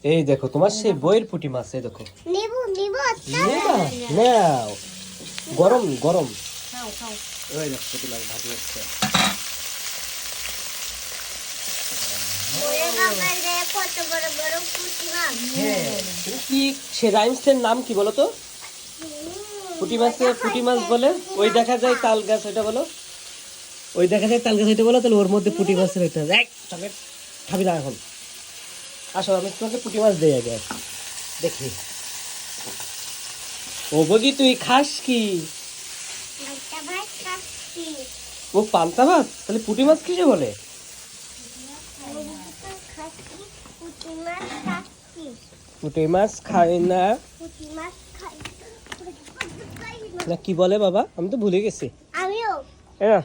এই দেখো তোমার সেই বইয়ের পুঁটি মাছ, এই দেখো। নিবো নিবো নাও, গরম গরম। খাও খাও। ওই দেখো পুঁটি মাছ ভাজি হচ্ছে। ওরে বাবা রে, কত বড় বড় পুঁটি মাছ। তুমি কি সে রাইমসের নাম কি বলো তো? পুঁটি মাছে পুঁটি মাছ বলে। ওই দেখা যায় তাল গাছ, ওইটা বলো। ওই দেখা যায় তাল গাছ, ওইটা বলো। তাহলে ওর মধ্যে পুঁটি মাছের ওইটা এক চকলেট খাবি না এখন। আসো আমি তোমাকে পুঁটি মাছ দেই আগে, দেখি। ও বগি তুই খাস কি? একটা ভাত খাচ্ছি। ও পান্তা ভাত, তাহলে পুঁটি মাছ কিসে বলে? খাচ্ছি, পুঁটি মাছ খাচ্ছি। পুঁটি মাছ খাই না, পুঁটি মাছ খাই না কি বলে বাবা? আমি তো ভুলে গেছি। আমিও। হ্যাঁ